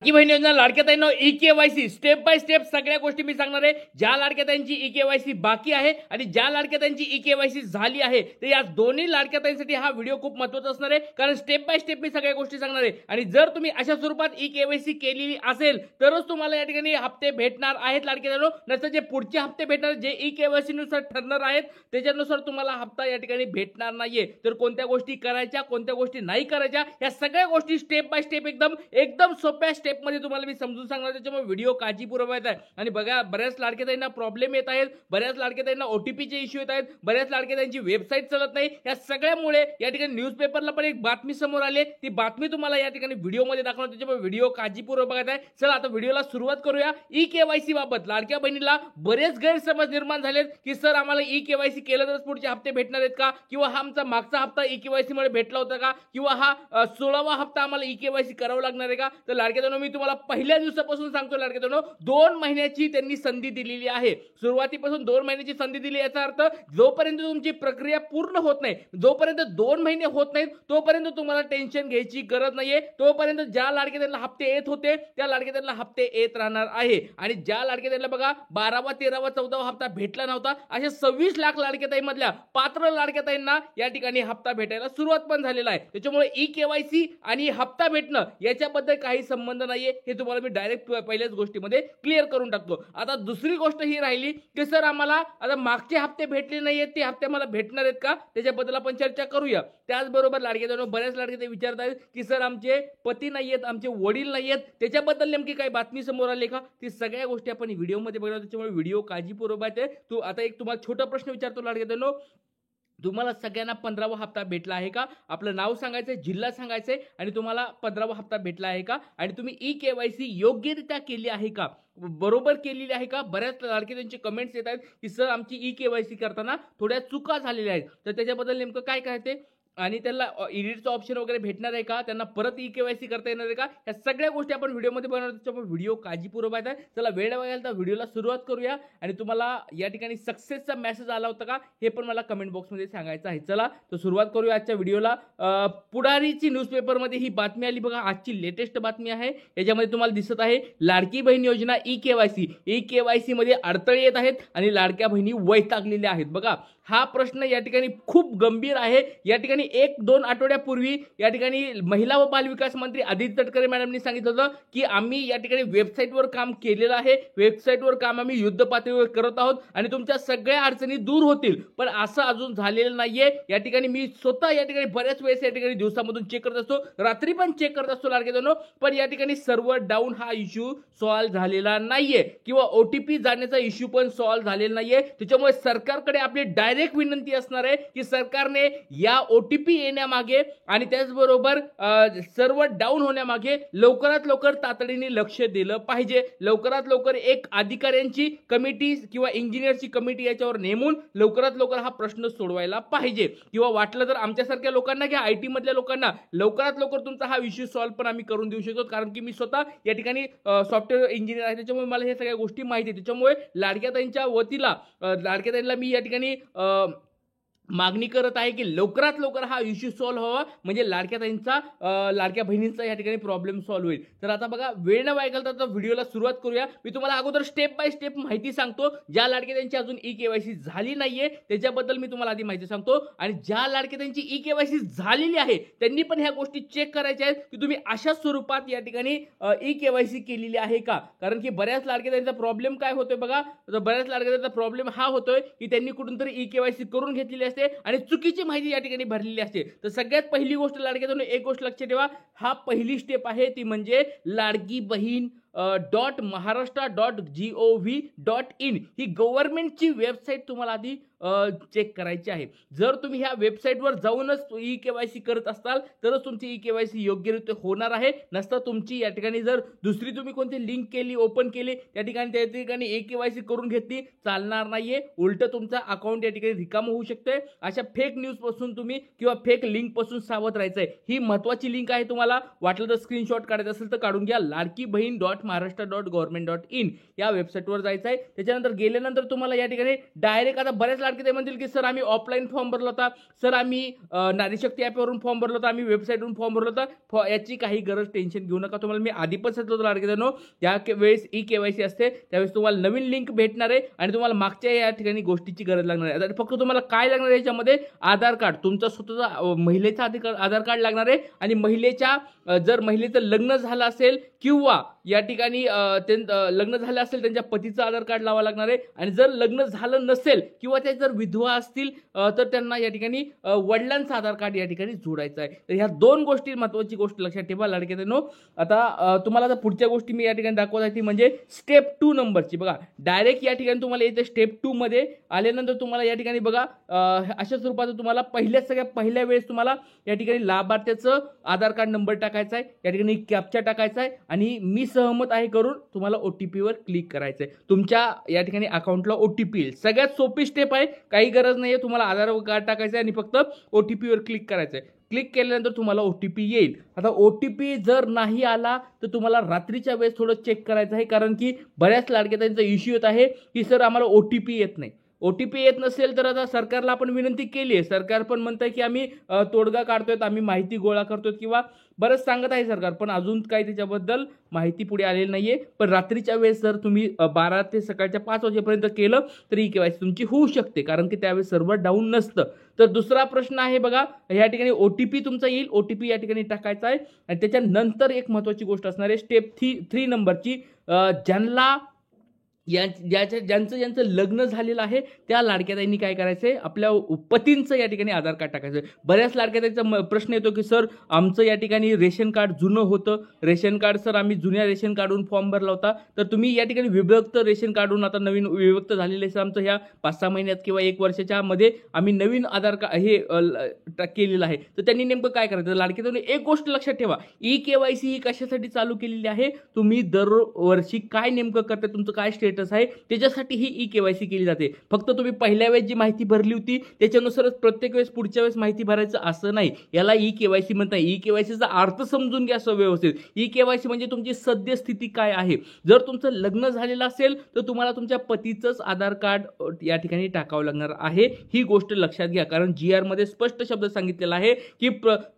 की बहिणींना लाडक्या ताईंना ई-केवायसी स्टेप बाय स्टेप सगळ्या गोष्टी मी सांगणार आहे. ज्या लाडक्या ताईंची ई-केवायसी बाकी आहे आणि ज्या लाडक्या ताईंची ई-केवायसी झाली आहे, तर या दोन्ही लाडक्या ताईंसाठी हा व्हिडिओ खूप महत्त्वाचा असणार आहे. कारण स्टेप बाय स्टेप मी सगळ्या गोष्टी सांगणार आहे. आणि जर तुम्ही अशा स्वरूपात ई-केवायसी केलेली असेल तरच तुम्हाला या ठिकाणी हप्ते भेटणार आहेत लाडक्या ताईंनो. नंतर जे पुढचे हप्ते भेटणार जे ई-केवायसी नुसार ठरणार आहेत त्याच्यानुसार तुम्हाला हप्ता या ठिकाणी भेटणार नाहीये. तर कोणत्या गोष्टी करायच्या, कोणत्या गोष्टी नाही करायच्या, या सगळ्या गोष्टी स्टेप बाय स्टेप एकदम सोप्या स्टेप मध्ये तुम्हाला मी समजून सांगणार. त्याच्यामुळे व्हिडिओ काळजीपूर्वक आहे. आणि बघा, बऱ्याच लाडक्या ताईंना प्रॉब्लेम येत आहेत, बऱ्याच लाडक्या ताईंना ओटीपीचे इश्यू येत आहेत, बऱ्याच लाडक्या ताईंची वेबसाईट चालत नाही. या सगळ्यामुळे या ठिकाणी न्यूजपेपरला पण एक बातमी समोर आली. ती बातमी तुम्हाला या ठिकाणी व्हिडिओमध्ये दाखवणार. त्याच्यामुळे व्हिडिओ काळजीपूर्वक बघत आहे. चला आता व्हिडिओला सुरुवात करूया. ई-केवायसी बाबत लाडक्या बहिणीला बरेच गैरसमज निर्माण झालेत की सर आम्हाला ई-केवायसी केलं तरच पुढचे हप्ते भेटणार आहेत का, किंवा हा आमचा मागचा हप्ता ई-केवायसी मुळे भेटला होता का, किंवा हा 16वा हप्ता आम्हाला ई-केवायसी करावं लागणार आहे का. तर लाडक्या ताईंनो, मी तुम्हाला पहिल्या दिवसापासून सांगतो लाडक्या ताईंनो, 2 महिन्याची त्यांनी संधी दिलेली आहे. सुरुवातीपासून 2 महिन्याची संधी दिली. याचा अर्थ जोपर्यंत तुमची प्रक्रिया पूर्ण होत नाही, जोपर्यंत 2 महिने होत नाहीत तोपर्यंत तुम्हाला टेन्शन घ्यायची गरज नाहीये. तोपर्यंत ज्या लाडक्या ताईंना हप्ते येत होते त्या लाडक्या ताईंना हप्ते येत राहणार आहे. आणि ज्या लाडक्या ताईंना बघा 12वा 13वा 14वा हप्ता भेटला नव्हता, अशा 26 लाख लाडक्या ताईंमधल्या पात्र लाडक्या ताईंना या ठिकाणी हप्ता भेटायला सुरुवात पण झालेला आहे. त्याच्यामुळे ई-केवायसी आणि हप्ता भेटणं याच्याबद्दल काही संबंध नाहीये, हे तुम्हाला मी डायरेक्ट पहिल्याच गोष्टीमध्ये क्लिअर करून टाकतो. आता दुसरी गोष्ट ही राहिली की सर आम्हाला आता मागचे हप्ते भेटले नाहीयेत, ते हप्ते मला भेटणार आहेत का, त्याच्याबद्दल आपण चर्चा करूया. त्याचबरोबर लाडक्या ताईंनो, बऱ्याच लाडक्या ताई विचारत आहेत की सर आमचे पती नाहीयेत, आमचे वडील नाहीयेत, त्याच्याबद्दल नेमकी काही बातमी समोर आली का, ती सगळ्या गोष्टी आपण व्हिडिओमध्ये बघणार. त्याच्यामुळे व्हिडिओ काळजीपूर्वक आहे. तू आता एक तुम्हाला छोटा प्रश्न विचारतो लाडक्या ताईंनो, तुम्हाला सगळ्यांना 15वा हप्ता भेटला आहे का? आपलं नाव सांगायचंय, जिल्हा सांगायचंय आणि तुम्हाला 15वा हप्ता भेटला आहे का? आणि तुम्ही ई-केवायसी योग्यरित्या केली आहे का, बरोबर केलेली आहे का? बऱ्याच लाडक्या त्यांचे कमेंट्स येत आहेत की सर आमची ई-केवायसी करताना थोड्या चुका झालेल्या आहेत. तर त्याच्याबद्दल नेमकं काय काय ते, आणि त्यांना एडिटचं ऑप्शन वगैरे भेटणार आहे का, त्यांना परत ई-केवायसी करता येणार आहे का, या सगळ्या गोष्टी आपण व्हिडिओमध्ये बनवणार. त्याच्यामुळे व्हिडिओ काळजीपूर्वक आहे. चला वेळ बघायला तर व्हिडिओला सुरुवात करूया. आणि तुम्हाला या ठिकाणी सक्सेसचा मेसेज आला होता का हे पण मला कमेंट बॉक्समध्ये सांगायचं आहे. चला तर सुरुवात करूया आजच्या व्हिडिओला. पुढारीची न्यूजपेपरमध्ये ही बातमी आली बघा, आजची लेटेस्ट बातमी आहे. याच्यामध्ये तुम्हाला दिसत आहे लाडकी बहीण योजना ई-केवायसी मध्ये अडथळे येत आहेत आणि लाडक्या बहिणी वैतागलेल्या आहेत. बघा, हा प्रश्न या ठिकाणी खूप गंभीर आहे. या ठिकाणी 1-2 आठवड्यापूर्वी या ठिकाणी महिला व बालविकास मंत्री आदिती तटकरे मॅडमनी सांगितलं होतं की आम्ही या ठिकाणी वेबसाईटवर काम केलेलं आहे, वेबसाईटवर काम आम्ही युद्ध पातळीवर करत आहोत आणि तुमच्या सगळ्या अडचणी दूर होतील. पण असं अजून झालेलं नाहीये. या ठिकाणी मी स्वतः या ठिकाणी बऱ्याच वेळेस या ठिकाणी दिवसामधून चेक करत असतो, रात्री पण चेक करत असतो लाडक्या ताईंनो, पण या ठिकाणी सर्व्हर डाऊन हा इश्यू सॉल्व्ह झालेला नाहीये, किंवा ओटीपी जाण्याचा इश्यू पण सॉल्व्ह झालेला नाहीये. त्याच्यामुळे सरकारकडे आपली डायरेक्ट विनंती असणार आहे की सरकारने या ओटीपी येण्यामागे आणि त्याचबरोबर सर्व्हर डाऊन होण्यामागे लवकरात लवकर तातडीने लक्ष दिलं पाहिजे. लवकरात लवकर एक अधिकाऱ्यांची कमिटी किंवा इंजिनियरची कमिटी याच्यावर नेमून लवकरात लवकर हा प्रश्न सोडवायला पाहिजे. किंवा वाटलं तर आमच्यासारख्या लोकांना किंवा IT मधल्या लोकांना लवकरात लवकर तुमचा हा इश्यू सॉल्व्ह पण आम्ही करून देऊ शकतो. कारण की मी स्वतः या ठिकाणी सॉफ्टवेअर इंजिनियर आहे, त्याच्यामुळे मला हे सगळ्या गोष्टी माहिती आहे. त्याच्यामुळे लाडक्या ताईंच्या वतीला लाडक्या ताईंना मी या ठिकाणी मागणी करत आहे की लवकरात लवकर हा इश्यू सॉल्व्ह व्हावा, म्हणजे लाडक्या ताईंचा लाडक्या बहिणींचा या ठिकाणी प्रॉब्लेम सॉल्व्ह होईल. तर आता बघा, वेळ न वाया घालता व्हिडिओला सुरुवात करूया. मी तुम्हाला अगोदर स्टेप बाय स्टेप माहिती सांगतो. ज्या लाडक्या ताईंची अजून ई-केवायसी झाली नाहीये त्याच्याबद्दल मी तुम्हाला आधी माहिती सांगतो, आणि ज्या लाडक्या ताईंची ई-केवायसी झालेली आहे त्यांनी पण ह्या गोष्टी चेक करायच्या आहेत की तुम्ही अशा स्वरूपात या ठिकाणी ई-केवायसी केलेली आहे का. कारण की बऱ्याच लाडक्या ताईंचा प्रॉब्लेम काय होतोय बघा, बऱ्याच लाडक्या ताईंचा प्रॉब्लेम हा होतोय की त्यांनी कुठून तरी ई-केवायसी करून घेतलेली असते आणि चुकीची माहिती या ठिकाणी भरलेली असते. तर सगळ्यात पहिली गोष्ट लाडक्या ताईंनो, एक गोष्ट लक्षात ठेवा, हा पहिली स्टेप आहे ती म्हणजे लाडकी बहीण .महाराष्ट्र.gov.in ही गव्हर्नमेंटची वेबसाईट तुम्हाला आधी चेक करायची आहे. जर तुम्ही ह्या वेबसाईटवर जाऊनच ई-केवायसी करत असाल तरच तुमची ई-केवायसी योग्यरित्या होणार आहे. नसता तुमची या ठिकाणी जर दुसरी तुम्ही कोणती लिंक केली, ओपन केली, त्या ठिकाणी ई-केवायसी करून घेतली, चालणार नाहीये. उलट तुमचा अकाउंट या ठिकाणी रिकाम होऊ शकते. अशा फेक न्यूज पासून तुम्ही किंवा फेक लिंक पासून सावध राहायचंय. ही महत्वाची लिंक आहे. तुम्हाला वाटलं तर स्क्रीनशॉट काढायचं असेल तर काढून घ्या. लाडकी बहीण .महाराष्ट्र.gov.in या वेबसाईटवर जायचं आहे. त्याच्यानंतर गेल्यानंतर तुम्हाला या ठिकाणी डायरेक्ट, आता बऱ्याच लाडके म्हणतील की सर आम्ही ऑफलाईन फॉर्म भरला होता, सर आम्ही नारी शक्ती ॲपवरून फॉर्म भरला होता, आम्ही वेबसाईटवरून फॉर्म भरला होता, याची काही गरज टेन्शन घेऊ नका. तुम्हाला मी आधी पण सांगितलं होतं लाडके ज्या वेळेस KYC असते त्यावेळेस तुम्हाला नवीन लिंक भेटणार आहे आणि तुम्हाला मागच्या या ठिकाणी गोष्टीची गरज लागणार आहे. आता फक्त तुम्हाला काय लागणार आहे याच्यामध्ये आधार कार्ड, तुमचा स्वतःचा महिलेचा आधार कार्ड लागणार आहे आणि महिलेच्या जर महिलेचं लग्न झालं असेल किंवा या ठिकाणी लग्न झालं असेल त्यांच्या पतीचं आधार कार्ड लावा लागणार आहे आणि जर लग्न झालं नसेल किंवा त्या जर विधवा असतील तर त्यांना या ठिकाणी वडिलांचं आधार कार्ड या ठिकाणी जोडायचं आहे. तर ह्या दोन गोष्टी महत्त्वाची गोष्ट लक्षात ठेवा लाडक्यानो. आता तुम्हाला पुढच्या गोष्टी मी या ठिकाणी दाखवत आहे ती म्हणजे स्टेप 2 नंबरची. बघा डायरेक्ट या ठिकाणी तुम्हाला येते स्टेप 2 मध्ये आल्यानंतर तुम्हाला या ठिकाणी बघा अशा स्वरूपाचं तुम्हाला पहिल्या वेळेस तुम्हाला या ठिकाणी लाभार्थ्याचं आधार कार्ड नंबर टाकायचा आहे, या ठिकाणी कॅप्चा टाकायचा आहे आणि मी सहमत आहे करून तुम्हाला OTP वर क्लिक करायचं आहे. तुमच्या या ठिकाणी अकाउंटला OTP येईल. सगळ्यात सोपी स्टेप आहे, काही गरज नाही आहे, तुम्हाला आधार कार्ड टाकायचं आहे आणि फक्त OTP वर क्लिक करायचं आहे. क्लिक केल्यानंतर तुम्हाला OTP येईल. आता OTP जर नाही आला तर तुम्हाला रात्रीच्या वेळेस थोडं चेक करायचं आहे, कारण की बऱ्याच लाडक्याचा इश्यू येत आहे की सर आम्हाला OTP येत नाही. OTP येत नसेल तर आता सरकारला आपण विनंती केली आहे, सरकार पण म्हणतंय की आम्ही तोडगा काढतोय, आम्ही माहिती गोळा करतोय किंवा बरंच सांगत आहे सरकार, पण अजून काही त्याच्याबद्दल माहिती पुढे आलेली नाहीये. पण रात्रीच्या वेळेस जर तुम्ही 12 ते सकाळच्या 5 वाजेपर्यंत केलं तरी KYC तुमची होऊ शकते, कारण की त्यावेळेस सर्व्हर डाऊन नसतं. तर दुसरा प्रश्न आहे बघा, या ठिकाणी OTP तुमचा येईल, OTP या ठिकाणी टाकायचा आहे आणि त्याच्यानंतर एक महत्त्वाची गोष्ट असणार आहे स्टेप 3 नंबरची. ज्यांचं लग्न झालेलं आहे त्या लाडक्याताईंनी काय करायचंय, आपल्या पतींचं या ठिकाणी आधार कार्ड टाकायचं. बऱ्याच लाडक्याताईंचा प्रश्न येतो की सर आमचं या ठिकाणी रेशन कार्ड जुनं होतं, रेशन कार्ड सर आम्ही जुन्या रेशन कार्डून फॉर्म भरला होता, तर तुम्ही या ठिकाणी विभक्त रेशन कार्डून आता नवीन विभक्त झालेले सर आमचं ह्या 5-6 महिन्यात किंवा 1 वर्षाच्या मध्ये आम्ही नवीन आधार कार्ड हे केलेलं आहे. तर त्यांनी नेमकं काय करायचं, लाडक्याताईंनी एक गोष्ट लक्षात ठेवा, KYC ही कशासाठी चालू केलेली आहे, तुम्ही दरवर्षी काय नेमकं करता, तुमचं काय स्टेटस आहे त्याच्यासाठी ही KYC केली जाते. फक्त तुम्ही पहिल्या वेळेस जी माहिती भरली होती त्याच्यानुसारच प्रत्येक वेळेस पुढच्या वेळेस माहिती भरायचं असं नाही, याला KYC म्हणतात. KYCचा अर्थ समजून घ्या व्यवस्थित. KYC म्हणजे तुमची सद्यस्थिती काय आहे. जर तुमचं लग्न झालेलं असेल तर तुम्हाला तुमच्या पतीचंच आधार कार्ड या ठिकाणी टाकावं लागणार आहे, ही गोष्ट लक्षात घ्या. कारण GR मध्ये स्पष्ट शब्द सांगितलेला आहे की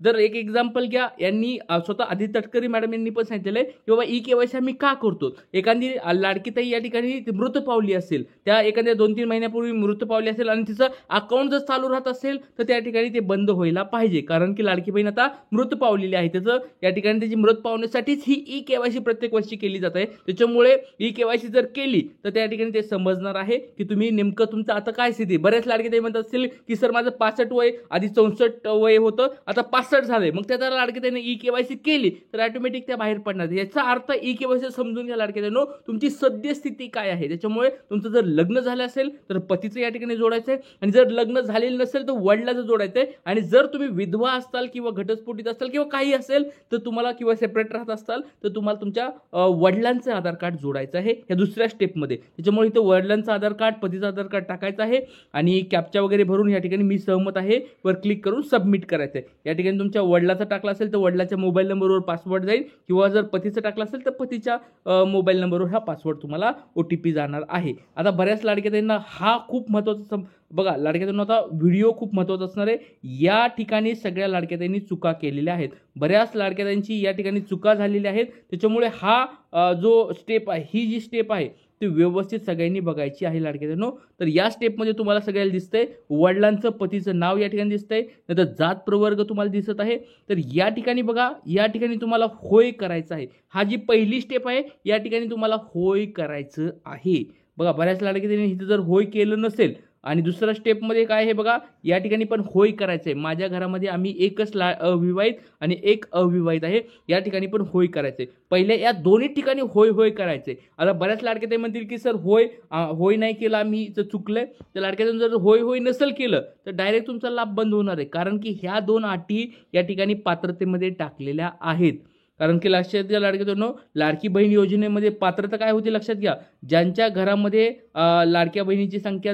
जर एक एक्झाम्पल घ्या, यांनी स्वतः आधी तटकरी मॅडम यांनी पण सांगितलेलं आहे की बाबा KYC आम्ही का करतो. एखादी लाडकीताई या ठिकाणी मृत पावली असेल, त्या एखाद्या 2-3 महिन्यापूर्वी मृत पावली असेल आणि तिचं अकाउंट जर चालू राहत असेल तर त्या ठिकाणी ते बंद व्हायला पाहिजे, कारण की लाडकी बहीण आता मृत पावलेली आहे. त्याचं या ठिकाणी त्याची मृत पावण्यासाठीच ही KYC प्रत्येक वर्षी केली जात आहे. त्याच्यामुळे KYC जर केली तर त्या ठिकाणी ते समजणार आहे की तुम्ही नेमकं तुमचं आता काय स्थिती. बऱ्याच लाडकीताई म्हणत असतील की सर माझं 65 वय, आधी 64 वय होतं, आता 65 झालंय, मग त्या लाडकीताईने KYC केली तर ऑटोमॅटिक त्या बाहेर पडणार. याचा अर्थ KYC समजून घ्या लाडकीताईंनो, तुमची सद्यस्थिती काय आहे. त्याच्यामुळे तुमचं जर लग्न झालं असेल तर पतीचं या ठिकाणी जोडायचं आहे आणि जर लग्न झालेलं नसेल तर वडिलाचं जोडायचं आहे. आणि जर तुम्ही विधवा असाल किंवा घटस्फोटीत असाल किंवा काही असेल तर तुम्हाला किंवा सेपरेट राहत असाल तर तुम्हाला तुमच्या वडिलांचं आधार कार्ड जोडायचं आहे या दुसऱ्या स्टेपमध्ये. त्याच्यामुळे इथं वडिलांचं आधार कार्ड, पतीचं आधार कार्ड टाकायचं आहे आणि कॅप्चा वगैरे भरून या ठिकाणी मी सहमत आहे वर क्लिक करून सबमिट करायचं आहे. या ठिकाणी तुमच्या वडिलाचा टाकला असेल तर वडिलाच्या मोबाईल नंबरवर पासवर्ड जाईल किंवा जर पतीचं टाकलं असेल तर पतीच्या मोबाईल नंबरवर हा पासवर्ड तुम्हाला OTP जाणार आहे. आता बऱ्याच लाडक्याताईंना हा खूप महत्त्वाचा बघा लाडक्याताईंना आता व्हिडिओ खूप महत्त्वाचा असणार आहे. या ठिकाणी सगळ्या लाडक्याताईंनी चुका केलेल्या आहेत, बऱ्याच लाडक्याताईंची या ठिकाणी चुका झालेल्या आहेत. त्याच्यामुळे हा जो स्टेप आहे, ही जी स्टेप आहे ती व्यवस्थित सगळ्यांनी बघायची आहे लाडक्याताईंनो. तर या स्टेपमध्ये तुम्हाला सगळ्याला दिसतंय वडिलांचं पतीचं नाव या ठिकाणी दिसतंय, नंतर जात प्रवर्ग तुम्हाला दिसत आहे. तर या ठिकाणी बघा, या ठिकाणी तुम्हाला होय करायचं आहे. हा जी पहिली स्टेप आहे या ठिकाणी तुम्हाला होय करायचं आहे. बघा बऱ्याच लाडक्याताईंनी इथं जर होय केलं नसेल आणि दुसऱ्या स्टेपमध्ये काय आहे बघा, या ठिकाणी पण होय करायचं आहे. माझ्या घरामध्ये आम्ही एकच अविवाहित आणि एक अविवाहित आहे, या ठिकाणी पण होय करायचं आहे. पहिल्या या दोन्ही ठिकाणी होय होय करायचं आहे. आता बऱ्याच लाडक्याताई म्हणतील की सर होय नाही केलं आम्ही, जर चुकलंय तर लाडक्याताईंनी जर होय नसेल केलं तर डायरेक्ट तुमचा लाभ बंद होणार आहे, कारण की ह्या 2 अटी या ठिकाणी पात्रतेमध्ये टाकलेल्या आहेत. कारण की लक्षात घ्या लाडक्याताईंनो, लाडकी बहीण योजनेमध्ये पात्रता काय होती लक्षात घ्या, ज्यांच्या घरामध्ये लाडक्या बहिणीची संख्या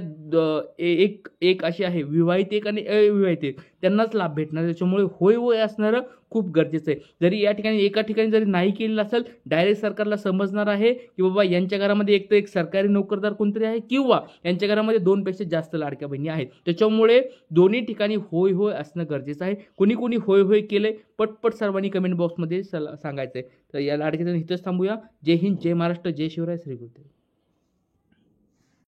एक अशी आहे, विवाहित एक आणि अविवाहित एक, त्यांनाच लाभ भेटणार. त्याच्यामुळे होय असणारं खूप गरजेचं आहे. जरी या ठिकाणी एका ठिकाणी जरी नाही केलेलं असेल, डायरेक्ट सरकारला समजणार आहे की बाबा यांच्या घरामध्ये एक तर एक सरकारी नोकरदार कोणतरी आहे किंवा यांच्या घरामध्ये 2 पेक्षा जास्त लाडक्या बहिणी आहेत. त्याच्यामुळे दोन्ही ठिकाणी होय होय असणं गरजेचं आहे. कोणी कोणी होय होय केलंय पटपट सर्वांनी कमेंट बॉक्समध्ये सांगायचं आहे. तर या लाडक्या इथंच थांबूया. जय हिंद, जय महाराष्ट्र, जय शिवराय, श्री गुरुदेव.